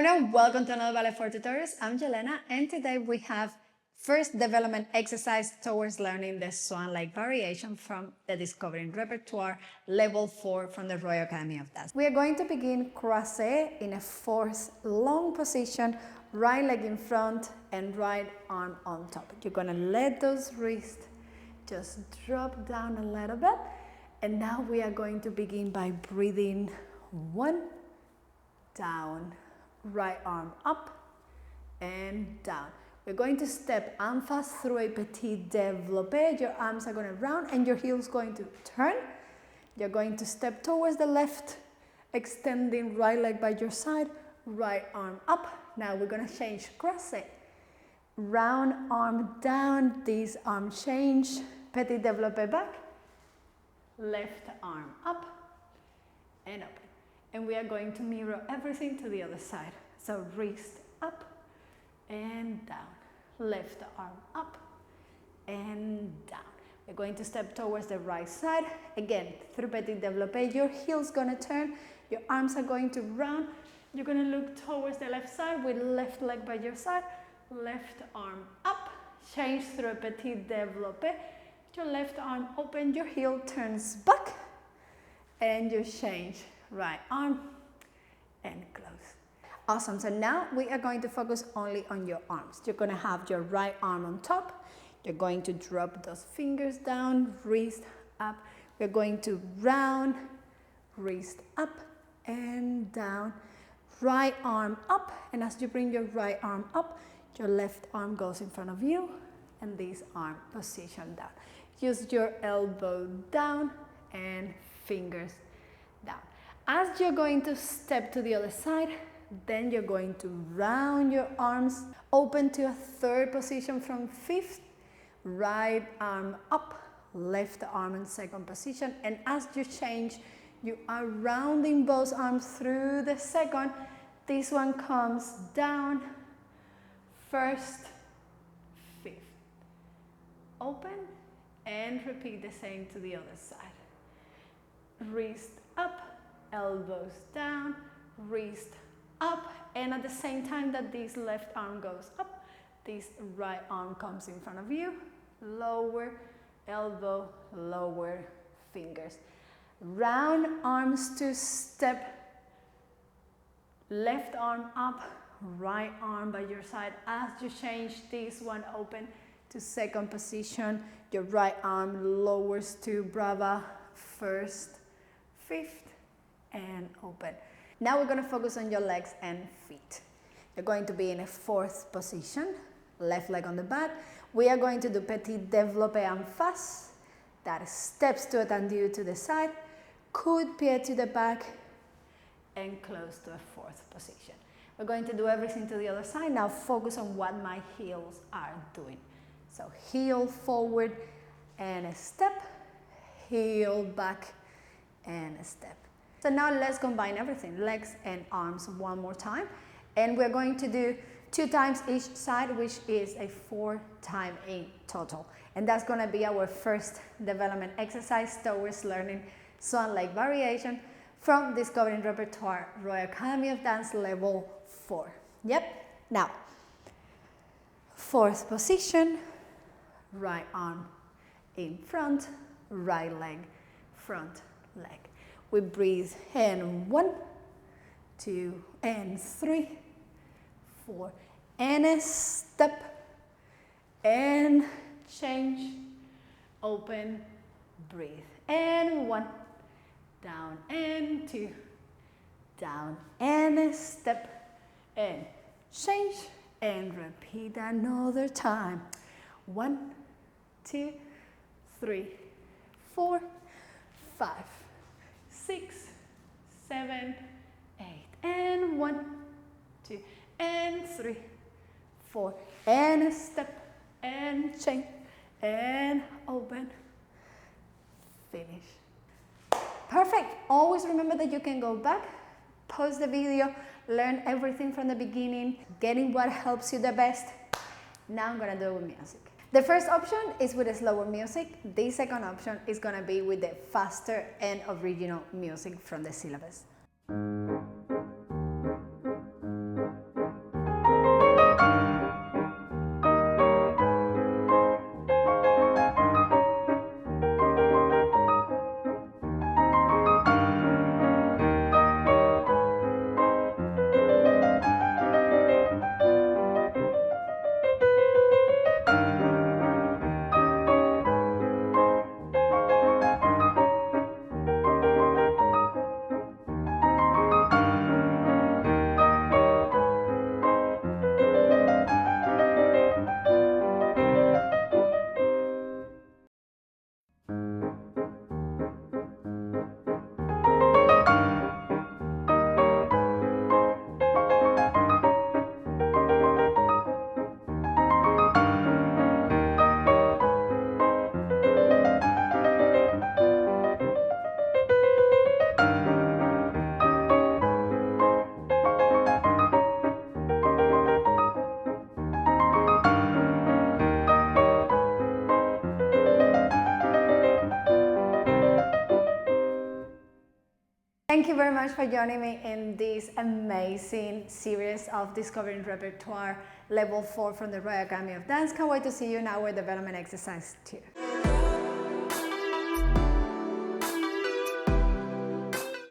everyone, welcome to another Ballet 4 Tutorials. I'm Jelena, and today we have first development exercise towards learning the Swan-like variation from the Discovering Repertoire Level 4 from the Royal Academy of Dance. We are going to begin croisé in a fourth long position, right leg in front and right arm on top. You're going to let those wrists just drop down a little bit, and now we are going to begin by breathing one, down, right arm up and down. We're going to step en face through a petit développé. Your arms are going to round and your heel's going to turn. You're going to step towards the left, extending right leg by your side, right arm up. Now we're going to change croisé. Round arm down, this arm change, petit développé back, left arm up and open. And we are going to mirror everything to the other side. So wrist up and down, left arm up and down. We're going to step towards the right side. Again, through petit développé, your heel's gonna turn, your arms are going to round. You're gonna look towards the left side with left leg by your side, left arm up, change through a petit développé. Your left arm open, your heel turns back, and you change. Right arm and close. Awesome. So now we are going to focus only on your arms. You're going to have your right arm on top. You're going to drop those fingers down, wrist up. We're going to round, wrist up and down, right arm up. And as you bring your right arm up, your left arm goes in front of you and this arm position down. Use your elbow down and fingers down. As you're going to step to the other side, then you're going to round your arms, open to a third position from fifth, right arm up, left arm in second position, and as you change, you are rounding both arms through the second. This one comes down, first, fifth. Open and repeat the same to the other side. Wrist up, elbows down, wrist up, and at the same time that this left arm goes up, this right arm comes in front of you, lower elbow, lower fingers. Round arms to step, left arm up, right arm by your side. As you change, this one open to second position, your right arm lowers to brava, first, fifth, and open. Now we're going to focus on your legs and feet. You're going to be in a fourth position, left leg on the mat. We are going to do petit développé en face, that steps to a tendu to the side, coude pied to the back, and close to a fourth position. We're going to do everything to the other side. Now focus on what my heels are doing. So heel forward and a step, heel back and a step. So now let's combine everything, legs and arms one more time. And we're going to do 2 times each side, which is a 4 time in total. And that's going to be our first development exercise towards learning Swan-like variation from Discovering Repertoire Royal Academy of Dance Level 4. Yep. Now, fourth position, right arm in front, right leg, front leg. We breathe in 1, 2, and 3, 4, and a step, and change, open, breathe, and 1, down, and 2, down, and a step, and change, and repeat another time. 1, 2, 3, 4, 5, 6, 7, 8, and 1, 2, and 3, 4, and a step, and change, and open, finish. Perfect. Always remember that you can go back, pause the video, learn everything from the beginning, getting what helps you the best. Now I'm gonna do it with music. The first option is with a slower music. The second option is going to be with the faster and original music from the syllabus. Thank you very much for joining me in this amazing series of Discovering Repertoire Level 4 from the Royal Academy of Dance. Can't wait to see you in our development exercise 2.